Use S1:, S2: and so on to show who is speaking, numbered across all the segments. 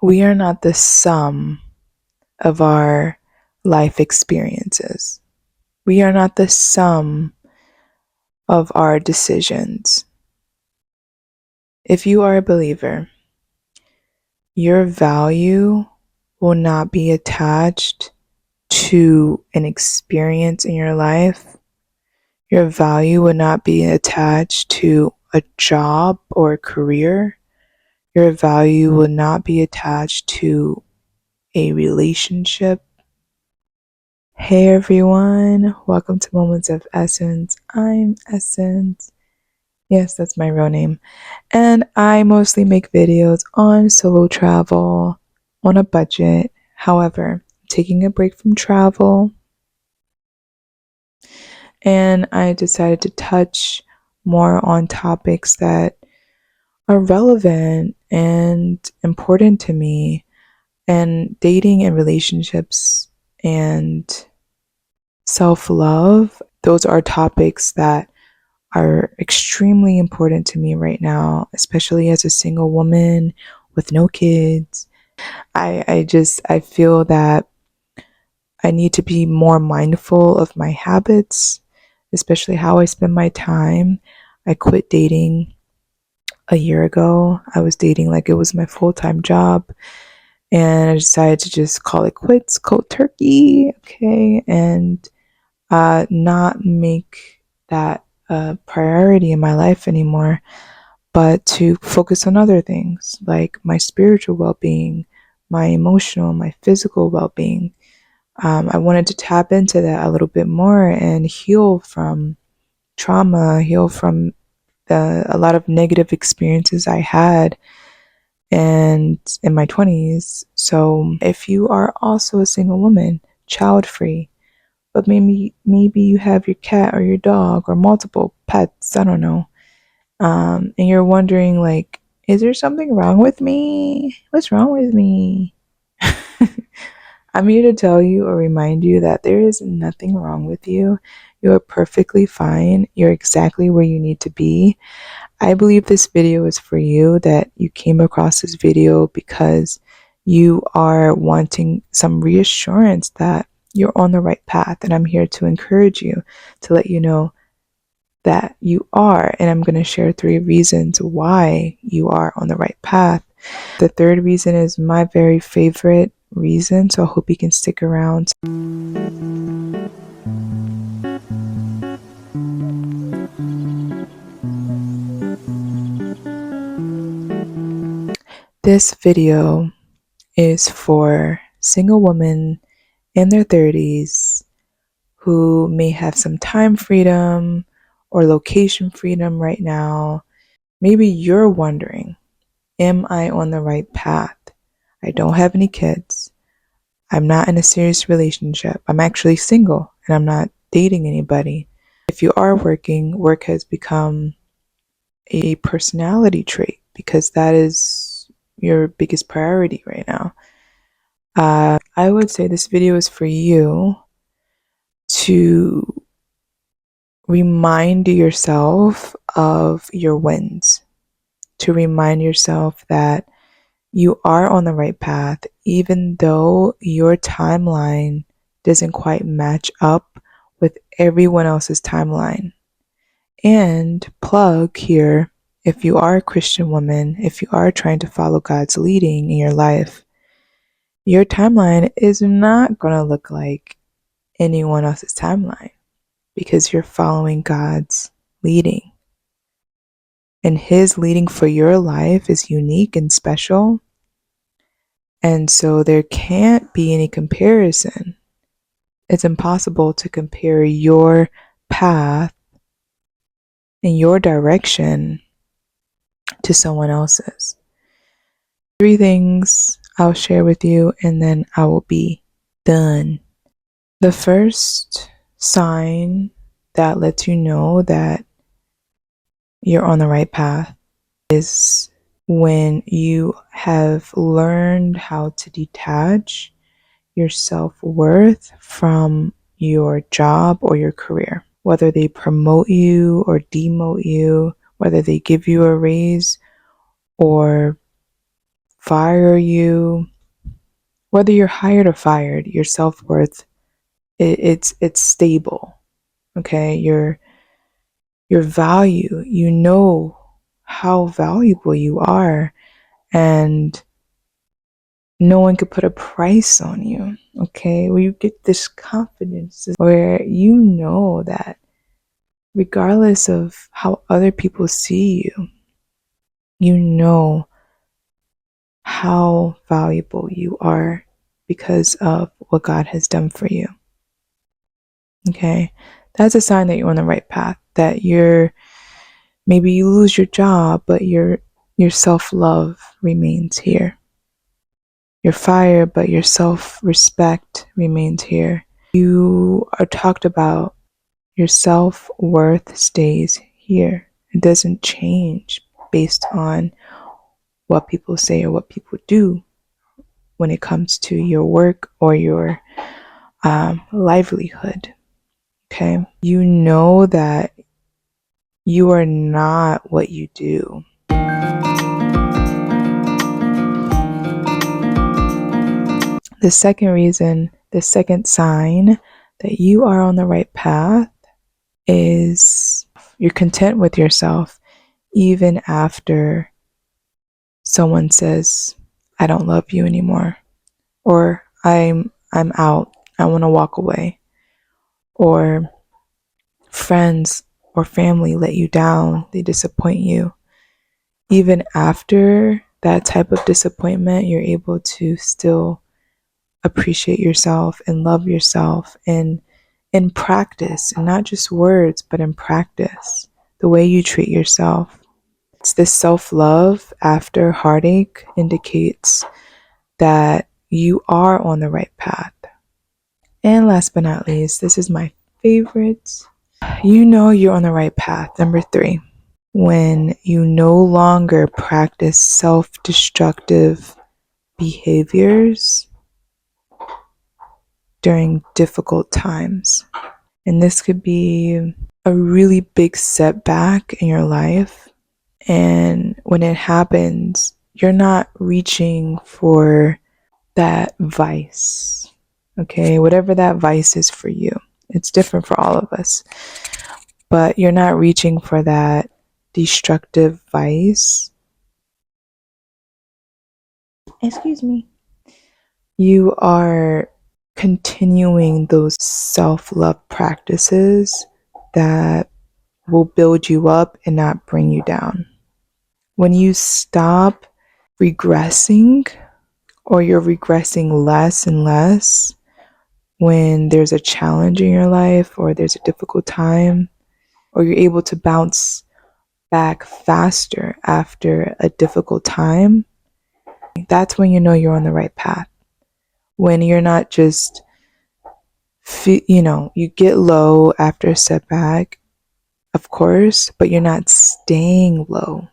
S1: We are not the sum of our life experiences. We are not the sum of our decisions. If you are a believer, your value will not be attached to an experience in your life. Your value will not be attached to a job or a career. Your value will not be attached to a relationship. Hey everyone, welcome to Moments of Essence. I'm Essence. Yes, that's my real name. And I mostly make videos on solo travel on a budget. However, I'm taking a break from travel and I decided to touch more on topics that are relevant and important to me, and dating and relationships and self-love. Those are topics that are extremely important to me right now, especially as a single woman with no kids. I feel that I need to be more mindful of my habits, especially how I spend my time. I quit dating a year ago. I was dating like it was my full-time job, and I decided to just call it quits, cold turkey, okay, and not make that a priority in my life anymore, but to focus on other things like my spiritual well-being, my emotional, my physical well-being. I wanted to tap into that a little bit more and heal from trauma, heal from a lot of negative experiences I had and in my 20s. So if you are also a single woman, child free, but maybe you have your cat or your dog or multiple pets, I don't know, and you're wondering like, is there something wrong with me? What's wrong with me? I'm here to tell you or remind you that there is nothing wrong with you. You are perfectly fine. You're exactly where you need to be. I believe this video is for you, that you came across this video because you are wanting some reassurance that you're on the right path. And I'm here to encourage you, to let you know that you are. And I'm going to share 3 reasons why you are on the right path. The third reason is my very favorite reason, so I hope you can stick around. This video is for single women in their 30s who may have some time freedom or location freedom right now. Maybe you're wondering, am I on the right path? I don't have any kids. I'm not in a serious relationship. I'm actually single and I'm not dating anybody. If you are working, work has become a personality trait because that is your biggest priority right now. I would say this video is for you to remind yourself of your wins, to remind yourself that you are on the right path, even though your timeline doesn't quite match up with everyone else's timeline. And plug here, if you are a Christian woman, if you are trying to follow God's leading in your life, your timeline is not going to look like anyone else's timeline because you're following God's leading. And His leading for your life is unique and special. And so there can't be any comparison. It's impossible to compare your path and your direction to someone else's. 3 things I'll share with you and then I will be done. The first sign that lets you know that you're on the right path is when you have learned how to detach your self-worth from your job or your career. Whether they promote you or demote you, whether they give you a raise or fire you, whether you're hired or fired, your self-worth, it's stable. Okay, your value, you know how valuable you are, and no one could put a price on you. Okay, where you get this confidence where you know that regardless of how other people see you, you know how valuable you are because of what God has done for you. Okay, that's a sign that you're on the right path, that you're, maybe you lose your job, but your self-love remains here. You're fired, but your self-respect remains here. You are talked about, your self-worth stays here. It doesn't change based on what people say or what people do when it comes to your work or your livelihood. Okay, you know that you are not what you do. The second reason, the second sign that you are on the right path is you're content with yourself even after someone says, I don't love you anymore, or I'm out, I want to walk away, or friends or family let you down, they disappoint you. Even after that type of disappointment, you're able to still appreciate yourself and love yourself, and in practice, and not just words, but in practice, the way you treat yourself. It's this self-love after heartache indicates that you are on the right path. And last but not least, this is my favorite. You know you're on the right path. Number 3, when you no longer practice self-destructive behaviors during difficult times. And this could be a really big setback in your life. And when it happens, you're not reaching for that vice. Okay, whatever that vice is for you, it's different for all of us. But you're not reaching for that destructive vice. Excuse me. You are continuing those self-love practices that will build you up and not bring you down. When you stop regressing, or you're regressing less and less when there's a challenge in your life or there's a difficult time, or you're able to bounce back faster after a difficult time, that's when you know you're on the right path. When you're not just, you get low after a setback, of course, but you're not staying low.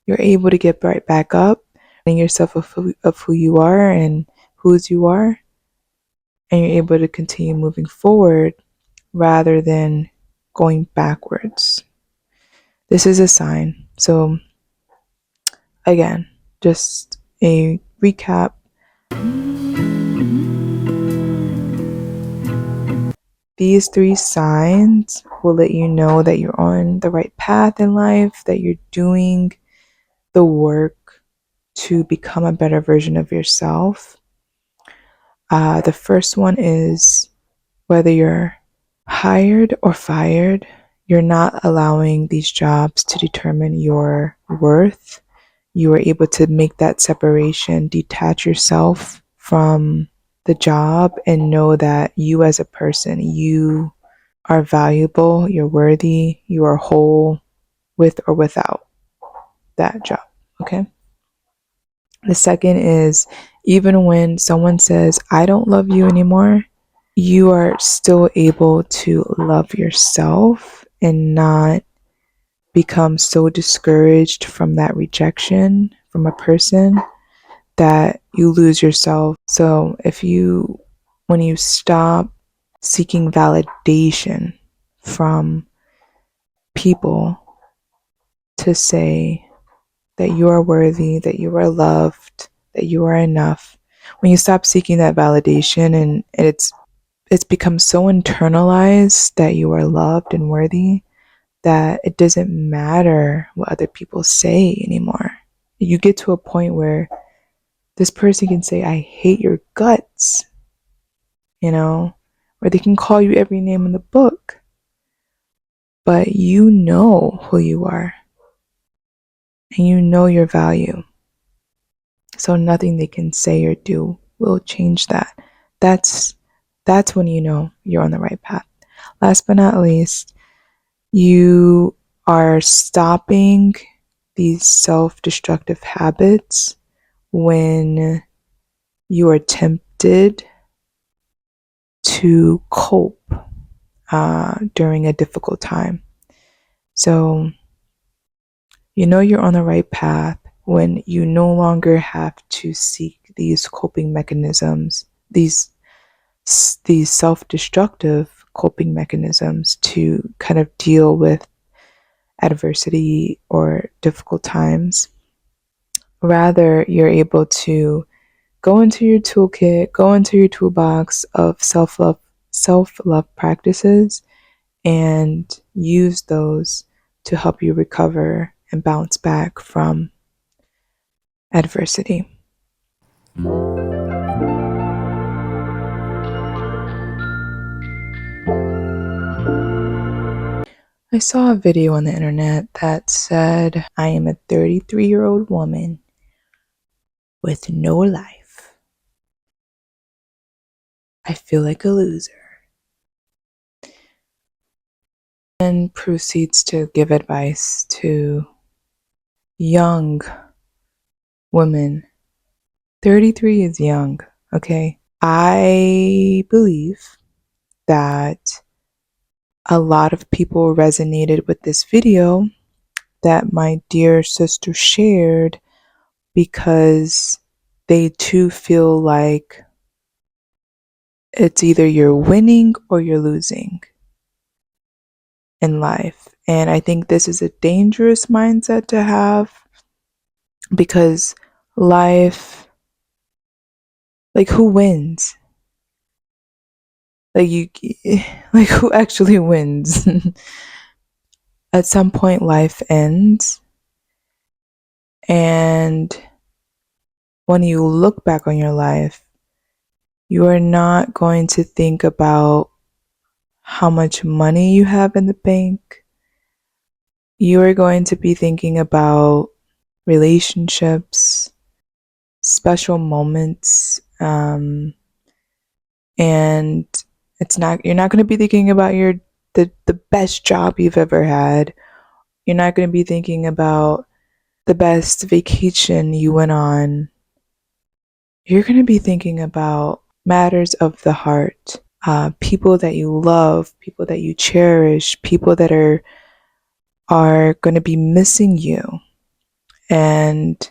S1: You're able to get right back up, and yourself of who you are and whose you are, and you're able to continue moving forward rather than going backwards. This is a sign. So again, just a recap. These 3 signs will let you know that you're on the right path in life, that you're doing the work to become a better version of yourself. The first one is, whether you're hired or fired, you're not allowing these jobs to determine your worth. You are able to make that separation, detach yourself from the job, and know that you as a person, you are valuable, you're worthy, you are whole with or without that job. Okay. The second is, even when someone says, I don't love you anymore, you are still able to love yourself and not become so discouraged from that rejection from a person that you lose yourself. So when you stop seeking validation from people to say that you are worthy, that you are loved, that you are enough. When you stop seeking that validation and it's become so internalized that you are loved and worthy that it doesn't matter what other people say anymore. You get to a point where this person can say, I hate your guts, you know, or they can call you every name in the book, but you know who you are and you know your value. So nothing they can say or do will change that. That's when you know you're on the right path. Last but not least, you are stopping these self-destructive habits when you are tempted to cope during a difficult time. So you know you're on the right path when you no longer have to seek these coping mechanisms, these self-destructive coping mechanisms to kind of deal with adversity or difficult times. Rather, you're able to go into your toolkit, go into your toolbox of self-love practices and use those to help you recover and bounce back from adversity. I saw a video on the internet that said, I am a 33-year-old woman with no life. I feel like a loser. And proceeds to give advice to young women. 33 is young, okay? I believe that a lot of people resonated with this video that my dear sister shared because they too feel like it's either you're winning or you're losing in life. And I think this is a dangerous mindset to have because life, like who wins? Like you, like who actually wins? At some point, life ends. And when you look back on your life, you are not going to think about how much money you have in the bank. You are going to be thinking about relationships, special moments, and you're not going to be thinking about the best job you've ever had. You're not going to be thinking about the best vacation you went on. You're going to be thinking about matters of the heart, people that you love, people that you cherish, people that are going to be missing you. And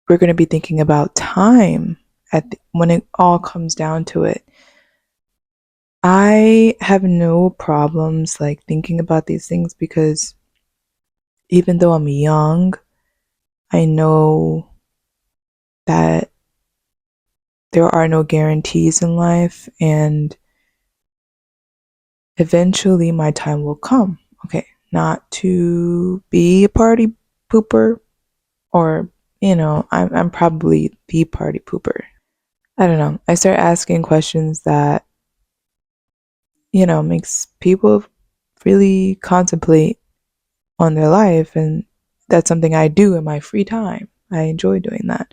S1: we're going to be thinking about time when it all comes down to it. I have no problems like thinking about these things because even though I'm young, I know that there are no guarantees in life and eventually my time will come. Okay, not to be a party pooper or, I'm probably the party pooper. I don't know. I start asking questions that, makes people really contemplate on their life. And that's something I do in my free time. I enjoy doing that.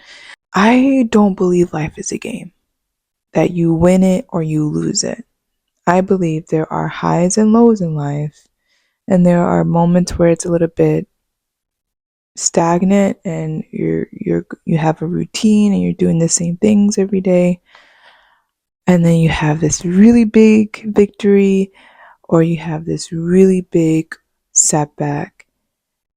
S1: I don't believe life is a game, that you win it or you lose it. I believe there are highs and lows in life, and there are moments where it's a little bit stagnant and you have a routine and you're doing the same things every day. And then you have this really big victory or you have this really big setback,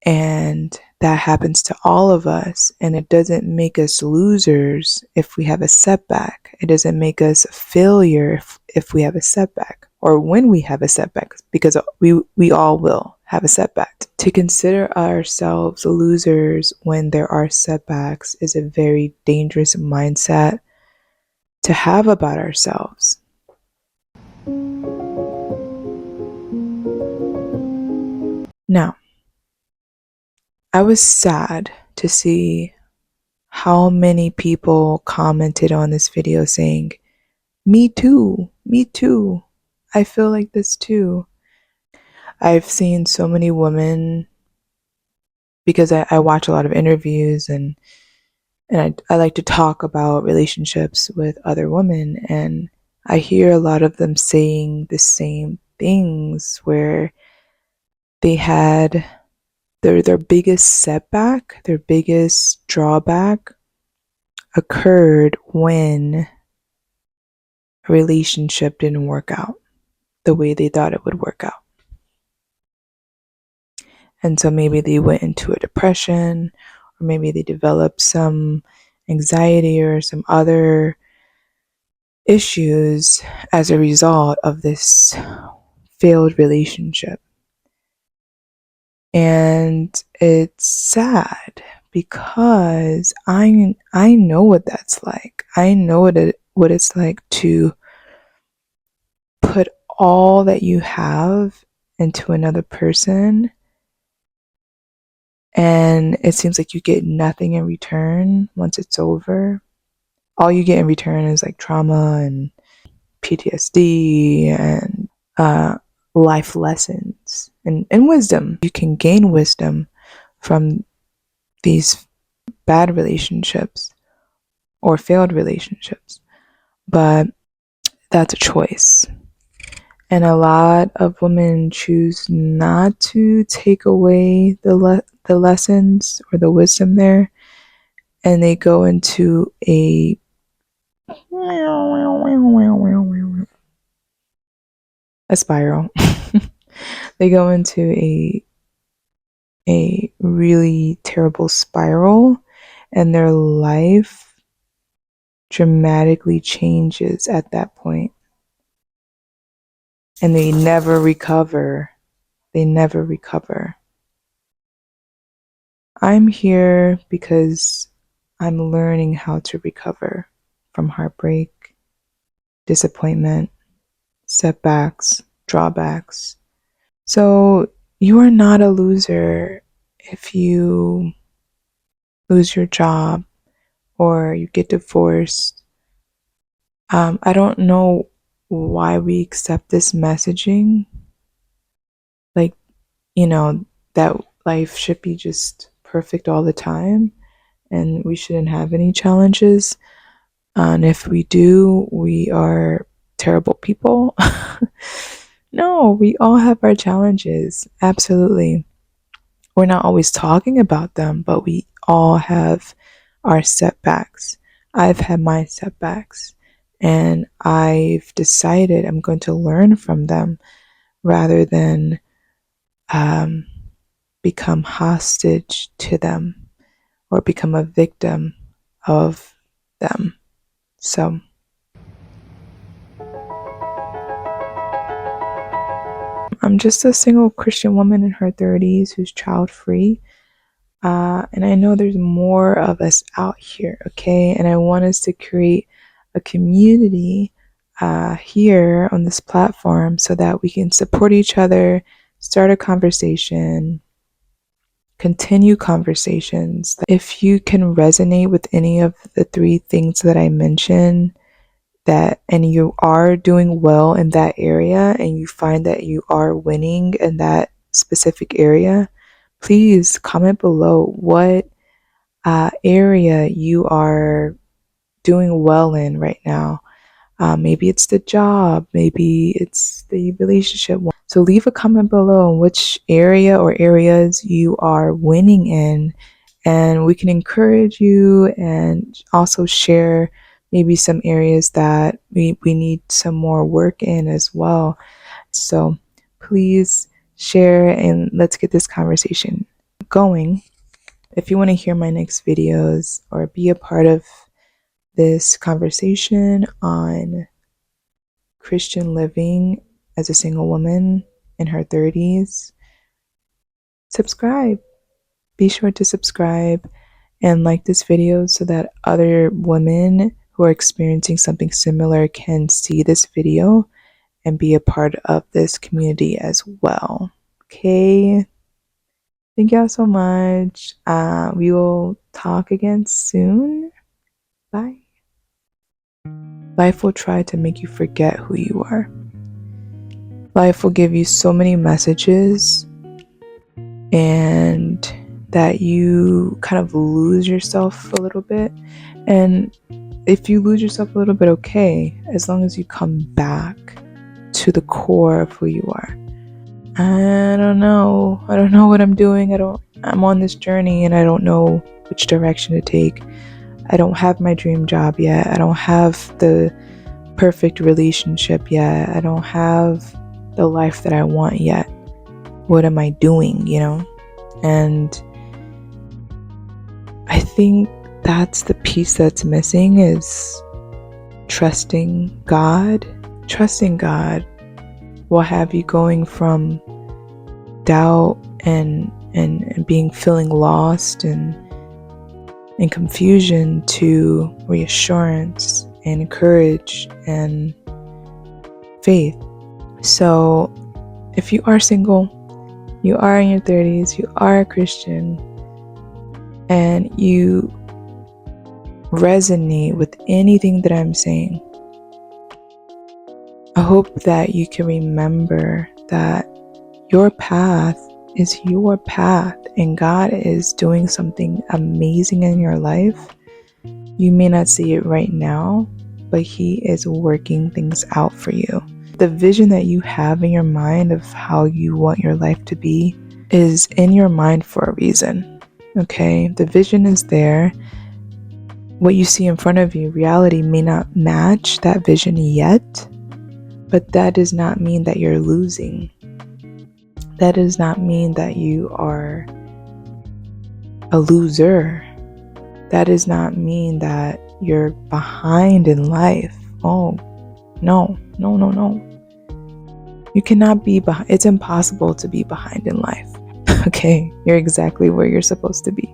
S1: and that happens to all of us. And it doesn't make us losers if we have a setback. It doesn't make us a failure if we have a setback or when we have a setback, because we all will have a setback. To consider ourselves losers when there are setbacks is a very dangerous mindset to have about ourselves. Now, I was sad to see how many people commented on this video saying, me too, me too. I feel like this too. I've seen so many women, because I watch a lot of interviews, and I like to talk about relationships with other women, and I hear a lot of them saying the same things where they had their biggest setback, their biggest drawback occurred when a relationship didn't work out the way they thought it would work out. And so maybe they went into a depression, or maybe they developed some anxiety or some other issues as a result of this failed relationship. And it's sad because I know what that's like. I know what it's like to put all that you have into another person, and it seems like you get nothing in return once it's over. All you get in return is like trauma and PTSD and life lessons and wisdom. You can gain wisdom from these bad relationships or failed relationships, but that's a choice. And a lot of women choose not to take away the lessons or the wisdom there, and they go into a spiral. They go into a really terrible spiral, and their life dramatically changes at that point. And they never recover. They never recover. I'm here because I'm learning how to recover from heartbreak, disappointment, setbacks, drawbacks. So you are not a loser if you lose your job or you get divorced. I don't know why we accept this messaging. Like, that life should be just perfect all the time and we shouldn't have any challenges. And if we do, we are terrible people. No, we all have our challenges. Absolutely. We're not always talking about them, but we all have our setbacks. I've had my setbacks, and I've decided I'm going to learn from them rather than um, become hostage to them or become a victim of them. So, I'm just a single Christian woman in her 30s who's child free. And I know there's more of us out here, okay? And I want us to create a community here on this platform so that we can support each other, start a conversation, continue conversations. If you can resonate with any of the three things that I mentioned, and you are doing well in that area and you find that you are winning in that specific area, please comment below what area you are doing well in right now. Maybe it's the job, maybe it's the relationship. So leave a comment below on which area or areas you are winning in, and we can encourage you and also share maybe some areas that we need some more work in as well. So please share and let's get this conversation going. If you want to hear my next videos or be a part of this conversation on Christian living as a single woman in her 30s, subscribe. Be sure to subscribe and like this video so that other women who are experiencing something similar can see this video and be a part of this community as well. Okay. Thank y'all so much. We will talk again soon. Bye. Life will try to make you forget who you are. Life will give you so many messages, and that you kind of lose yourself a little bit. And if you lose yourself a little bit, okay, as long as you come back to the core of who you are. I don't know what I'm doing. I'm on this journey and I don't know which direction to take. I don't have my dream job yet. I don't have the perfect relationship yet. I don't have the life that I want yet. What am I doing, And I think that's the piece that's missing, is trusting God. Trusting God will have you going from doubt and feeling lost and confusion to reassurance and courage and faith. So if you are single, you are in your 30s, you are a Christian, and you resonate with anything that I'm saying, I hope that you can remember that your path is your path and God is doing something amazing in your life. You may not see it right now, but He is working things out for you. The vision that you have in your mind of how you want your life to be is in your mind for a reason. Okay? The vision is there. What you see in front of you, reality may not match that vision yet, but that does not mean that you're losing. That does not mean that you are a loser. That does not mean that you're behind in life. Oh, no. You cannot be behind. It's impossible to be behind in life. Okay? You're exactly where you're supposed to be.